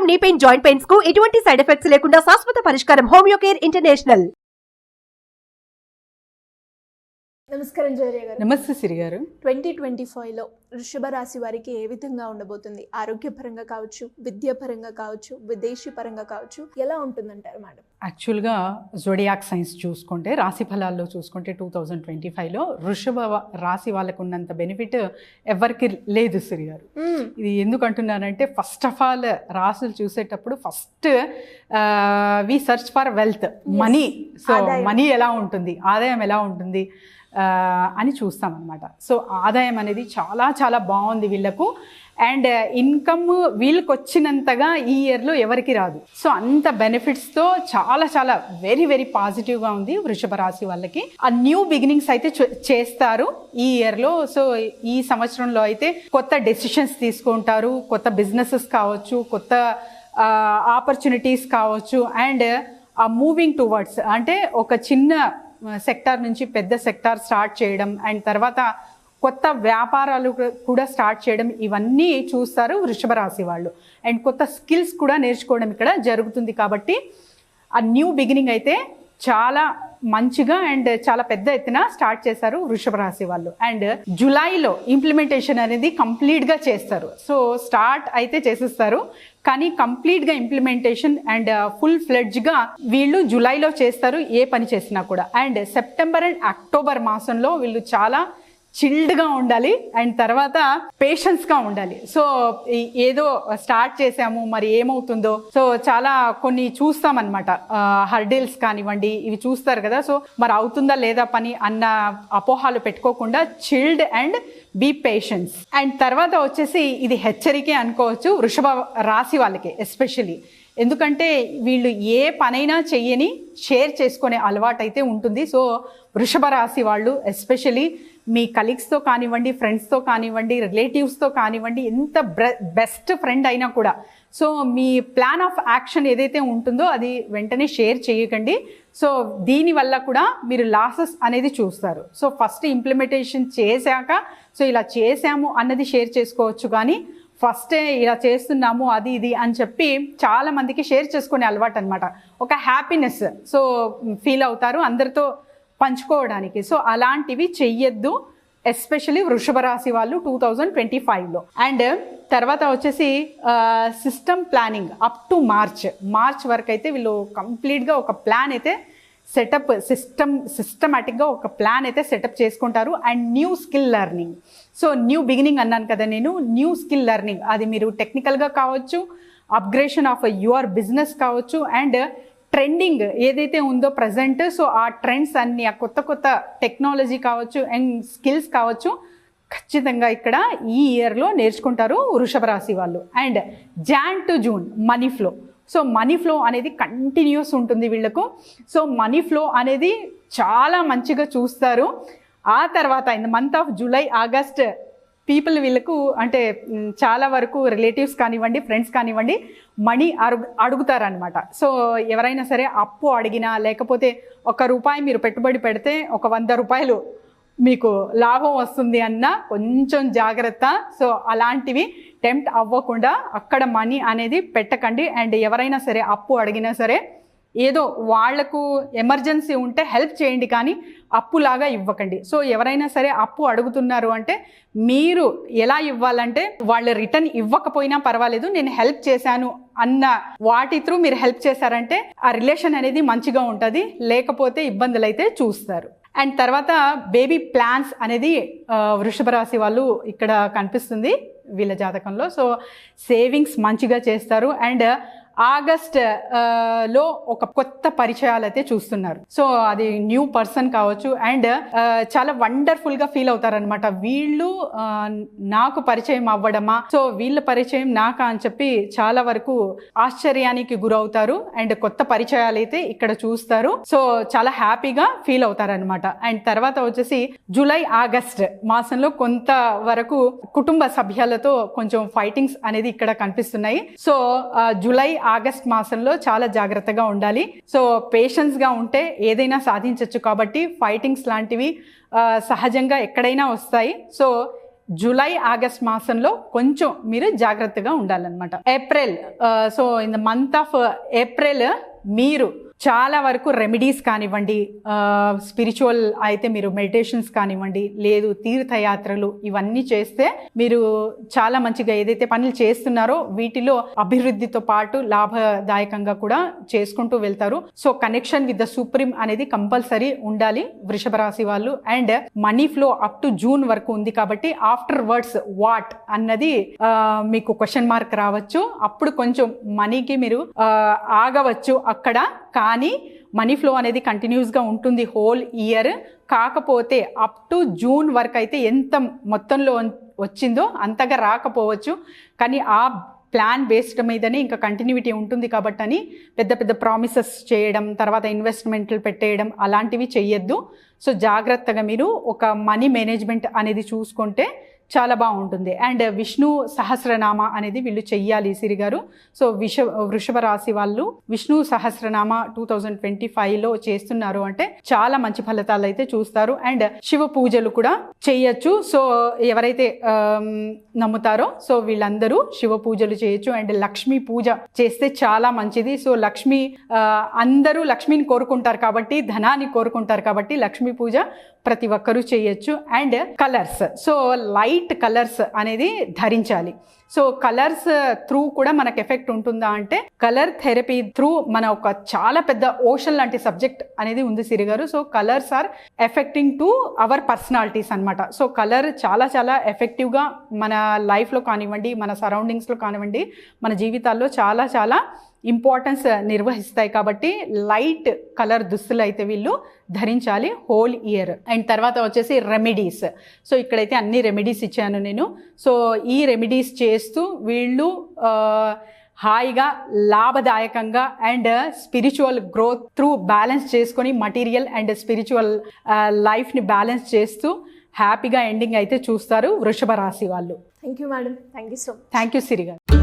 వాతం, knee pain, joint pains కు ఎటువంటి సైడ్ ఎఫెక్ట్స్ లేకుండా శాశ్వత పరిష్కారం హోమియో కేర్ ఇంటర్నేషనల్. నమస్కారం జయర్య గారు. నమస్తే సిరి గారు. 2025లో వృషభ రాశి వారికి ఏ విధంగా ఉండబోతుంది? ఆరోగ్యపరంగా కావచ్చు, విద్యాపరంగా కావచ్చు, విదేశీ పరంగా కావచ్చు, ఎలా ఉంటుందంటారు మేడం? యాక్చువల్గా జోడియాక్ సైన్స్ చూసుకుంటే, రాశి ఫలాల్లో చూసుకుంటే 2025లో వృషభ రాశి వాళ్ళకు ఉన్నంత బెనిఫిట్ ఎవరికి లేదు సిరి గారు. ఇది ఎందుకు అంటున్నానంటే, ఫస్ట్ ఆఫ్ ఆల్ రాశులు చూసేటప్పుడు first we search for wealth, money. So money ఎలా ఉంటుంది, ఆదాయం ఎలా ఉంటుంది అని చూస్తామన్నమాట. సో ఆదాయం అనేది చాలా చాలా బాగుంది వీళ్ళకు. అండ్ ఇన్కమ్ వీళ్ళకి వచ్చినంతగా ఈ ఇయర్లో ఎవరికి రాదు. సో అంత బెనిఫిట్స్తో చాలా చాలా వెరీ వెరీ పాజిటివ్గా ఉంది వృషభ రాశి వాళ్ళకి. ఆ న్యూ బిగినింగ్స్ అయితే చేస్తారు ఈ ఇయర్లో. సో ఈ సంవత్సరంలో అయితే కొత్త డెసిషన్స్ తీసుకుంటారు, కొత్త బిజినెసెస్ కావచ్చు, కొత్త ఆపర్చునిటీస్ కావచ్చు. అండ్ మూవింగ్ టువర్డ్స్ అంటే ఒక చిన్న సెక్టార్ నుంచి పెద్ద సెక్టార్ స్టార్ట్ చేయడం, అండ్ తర్వాత కొత్త వ్యాపారాలు కూడా స్టార్ట్ చేయడం, ఇవన్నీ చూస్తారు వృషభ రాశి వాళ్ళు. అండ్ కొత్త స్కిల్స్ కూడా నేర్చుకోవడం ఇక్కడ జరుగుతుంది. కాబట్టి ఆ న్యూ బిగినింగ్ అయితే చాలా మంచిగా అండ్ చాలా పెద్ద ఎత్తున స్టార్ట్ చేశారు వృషభ రాశి వాళ్ళు. అండ్ జూలైలో ఇంప్లిమెంటేషన్ అనేది కంప్లీట్గా చేస్తారు. సో స్టార్ట్ అయితే చేసేస్తారు, కానీ కంప్లీట్గా ఇంప్లిమెంటేషన్ అండ్ ఫుల్ ఫ్లెడ్జ్గా వీళ్ళు జూలైలో చేస్తారు ఏ పని చేసినా కూడా. అండ్ సెప్టెంబర్ అండ్ అక్టోబర్ మాసంలో వీళ్ళు చాలా చిల్డ్గా ఉండాలి అండ్ తర్వాత పేషెన్స్గా ఉండాలి. సో ఏదో స్టార్ట్ చేసాము మరి ఏమవుతుందో, సో చాలా కొన్ని చూస్తామన్నమాట, హర్డిల్స్ కానివ్వండి ఇవి చూస్తారు కదా. సో మరి అవుతుందా లేదా పని అన్న అపోహాలు పెట్టుకోకుండా chilled and be patience. And తర్వాత వచ్చేసి ఇది హెచ్చరికే అనుకోవచ్చు వృషభ రాశి వాళ్ళకి ఎస్పెషలీ. ఎందుకంటే వీళ్ళు ఏ పనైనా చెయ్యని షేర్ చేసుకునే అలవాటు అయితే ఉంటుంది. సో వృషభ రాశి వాళ్ళు ఎస్పెషలీ మీ కలీగ్స్తో కానివ్వండి, ఫ్రెండ్స్తో కానివ్వండి, రిలేటివ్స్తో కానివ్వండి, ఎంత బెస్ట్ ఫ్రెండ్ అయినా కూడా so me plan of action ఏదైతే ఉంటుందో అది వెంటనే షేర్ చేయకండి. సో దీనివల్ల కూడా మీరు లాసెస్ అనేది చూస్తారు. సో ఫస్ట్ ఇంప్లిమెంటేషన్ చేశాక సో ఇలా చేసాము అన్నది షేర్ చేసుకోవచ్చు, కానీ ఫస్టే ఇలా చేస్తున్నాము అది ఇది అని చెప్పి చాలా మందికి షేర్ చేసుకునే అలవాటు అనమాట. ఒక హ్యాపీనెస్ సో ఫీల్ అవుతారు అందరితో పంచుకోవడానికి. సో అలాంటివి చెయ్యొద్దు ఎస్పెషలీ వృషభ రాశి వాళ్ళు 2025లో. అండ్ తర్వాత వచ్చేసి system planning up to March వరకు అయితే వీళ్ళు కంప్లీట్గా ఒక ప్లాన్ అయితే సెటప్ సిస్టమాటిక్గా ఒక ప్లాన్ అయితే సెటప్ చేసుకుంటారు. And new skill learning, so new beginning అన్నాను కదా నేను, న్యూ స్కిల్ లెర్నింగ్ అది మీరు టెక్నికల్గా కావచ్చు, అప్గ్రేషన్ ఆఫ్ యువర్ బిజినెస్ కావచ్చు, అండ్ ట్రెండింగ్ ఏదైతే ఉందో ప్రజెంట్ సో ఆ ట్రెండ్స్ అన్ని, ఆ కొత్త కొత్త టెక్నాలజీ కావచ్చు అండ్ స్కిల్స్ కావచ్చు ఖచ్చితంగా ఇక్కడ ఈ ఇయర్లో నేర్చుకుంటారు వృషభ రాశి వాళ్ళు. And Jan to June money flow, so money flow అనేది కంటిన్యూస్ ఉంటుంది వీళ్ళకు. సో మనీ ఫ్లో అనేది చాలా మంచిగా చూస్తారు. ఆ తర్వాత in the month of July August people వీళ్ళకు అంటే చాలా వరకు రిలేటివ్స్ కానివ్వండి, ఫ్రెండ్స్ కానివ్వండి మనీ అడుగుతారనమాట. సో ఎవరైనా సరే అప్పు అడిగినా లేకపోతే ₹1 మీరు పెట్టుబడి పెడితే ఒక ₹100 మీకు లాభం వస్తుంది అన్న కొంచెం జాగ్రత్త. సో అలాంటివి టెంప్ట్ అవ్వకుండా అక్కడ మనీ అనేది పెట్టకండి. అండ్ ఎవరైనా సరే అప్పు అడిగినా సరే ఏదో వాళ్లకు ఎమర్జెన్సీ ఉంటే హెల్ప్ చేయండి, కానీ అప్పులాగా ఇవ్వకండి. సో ఎవరైనా సరే అప్పు అడుగుతున్నారు అంటే మీరు ఎలా ఇవ్వాలంటే వాళ్ళు రిటర్న్ ఇవ్వకపోయినా పర్వాలేదు, నేను హెల్ప్ చేశాను అన్న వాటి త్రూ మీరు హెల్ప్ చేశారంటే ఆ రిలేషన్ అనేది మంచిగా ఉంటుంది, లేకపోతే ఇబ్బందులు అయితే చూస్తారు. అండ్ తర్వాత బేబీ ప్లాన్స్ అనేది వృషభ రాశి వాళ్ళు ఇక్కడ కనిపిస్తుంది వీళ్ళ జాతకంలో. సో సేవింగ్స్ మంచిగా చేస్తారు. అండ్ ఆగస్ట్ లో ఒక కొత్త పరిచయాలు అయితే చూస్తున్నారు. సో అది న్యూ పర్సన్ కావచ్చు అండ్ చాలా వండర్ఫుల్గా ఫీల్ అవుతారనమాట. వీళ్ళు నాకు పరిచయం అవ్వడమా, సో వీళ్ళ పరిచయం నాకా అని చెప్పి చాలా వరకు ఆశ్చర్యానికి గురవుతారు. అండ్ కొత్త పరిచయాలు అయితే ఇక్కడ చూస్తారు. సో చాలా హ్యాపీగా ఫీల్ అవుతారనమాట. అండ్ తర్వాత వచ్చేసి జూలై ఆగస్ట్ మాసంలో కొంత వరకు కుటుంబ సభ్యులతో కొంచెం ఫైటింగ్స్ అనేది ఇక్కడ కనిపిస్తున్నాయి. సో జూలై ఆగస్ట్ మాసంలో చాలా జాగ్రత్తగా ఉండాలి. సో పేషెన్స్గా ఉంటే ఏదైనా సాధించవచ్చు. కాబట్టి ఫైటింగ్స్ లాంటివి సహజంగా ఎక్కడైనా వస్తాయి. సో జూలై ఆగస్ట్ మాసంలో కొంచెం మీరు జాగ్రత్తగా ఉండాలన్నమాట. April, so in the month of April మీరు చాలా వరకు రెమెడీస్ కానివ్వండి, స్పిరిచువల్ అయితే మీరు మెడిటేషన్స్ కానివ్వండి, లేదు తీర్థయాత్రలు, ఇవన్నీ చేస్తే మీరు చాలా మంచిగా ఏదైతే పనులు చేస్తున్నారో వీటిలో అభివృద్ధితో పాటు లాభదాయకంగా కూడా చేసుకుంటూ వెళ్తారు. So connection with the supreme అనేది కంపల్సరీ ఉండాలి వృషభ రాశి వాళ్ళు. And money flow up to June వరకు ఉంది కాబట్టి ఆఫ్టర్ వర్డ్స్ వాట్ అన్నది మీకు క్వశ్చన్ మార్క్ రావచ్చు. అప్పుడు కొంచెం మనీకి మీరు ఆగవచ్చు అక్కడ. కానీ మనీ ఫ్లో అనేది కంటిన్యూస్గా ఉంటుంది హోల్ ఇయర్. కాకపోతే అప్ టు జూన్ వరకు అయితే ఎంత మొత్తంలో వచ్చిందో అంతగా రాకపోవచ్చు. కానీ ఆ ప్లాన్ బేస్డ్ మీదనే ఇంకా కంటిన్యూటీ ఉంటుంది కాబట్టి అని పెద్ద పెద్ద ప్రామిసెస్ చేయడం, తర్వాత ఇన్వెస్ట్మెంట్లు పెట్టేయడం అలాంటివి చెయ్యొద్దు. సో జాగ్రత్తగా మీరు ఒక మనీ మేనేజ్మెంట్ అనేది చూసుకుంటే చాలా బాగుంటుంది. అండ్ విష్ణు సహస్రనామ అనేది వీళ్ళు చెయ్యాలి సిరి గారు. సో వృషభ రాశి వాళ్ళు విష్ణు సహస్రనామ 2025లో చేస్తున్నారు అంటే చాలా మంచి ఫలితాలు అయితే చూస్తారు. అండ్ శివ పూజలు కూడా చేయొచ్చు. సో ఎవరైతే నమ్ముతారో సో వీళ్ళందరూ శివ పూజలు చేయొచ్చు. అండ్ లక్ష్మీ పూజ చేస్తే చాలా మంచిది. సో అందరూ లక్ష్మిని కోరుకుంటారు కాబట్టి, ధనాన్ని కోరుకుంటారు కాబట్టి లక్ష్మీ పూజ ప్రతి ఒక్కరూ చేయొచ్చు. And colours, so light colours అనేది ధరించాలి. సో కలర్స్ త్రూ కూడా మనకు ఎఫెక్ట్ ఉంటుందా అంటే కలర్ థెరపీ త్రూ మన ఒక చాలా పెద్ద ఓషన్ లాంటి సబ్జెక్ట్ అనేది ఉంది సిరి గారు. So colours are affecting to our personalities అనమాట. సో కలర్ చాలా చాలా ఎఫెక్టివ్గా మన లైఫ్లో కానివ్వండి, మన సరౌండింగ్స్లో కానివ్వండి, మన జీవితాల్లో చాలా చాలా ఇంపార్టెన్స్ నిర్వహిస్తాయి. కాబట్టి లైట్ కలర్ దుస్తులు అయితే వీళ్ళు ధరించాలి హోల్ ఇయర్. అండ్ తర్వాత వచ్చేసి రెమెడీస్. సో ఇక్కడైతే అన్ని రెమెడీస్ ఇచ్చాను నేను. సో ఈ రెమెడీస్ చేస్తూ వీళ్ళు హాయిగా లాభదాయకంగా and spiritual growth through balance చేసుకొని మటీరియల్ అండ్ స్పిరిచువల్ లైఫ్ని బ్యాలెన్స్ చేస్తూ హ్యాపీగా ఎండింగ్ అయితే చూస్తారు వృషభ రాశి వాళ్ళు. Thank you madam. Thank you so much. Thank you Siri గారు.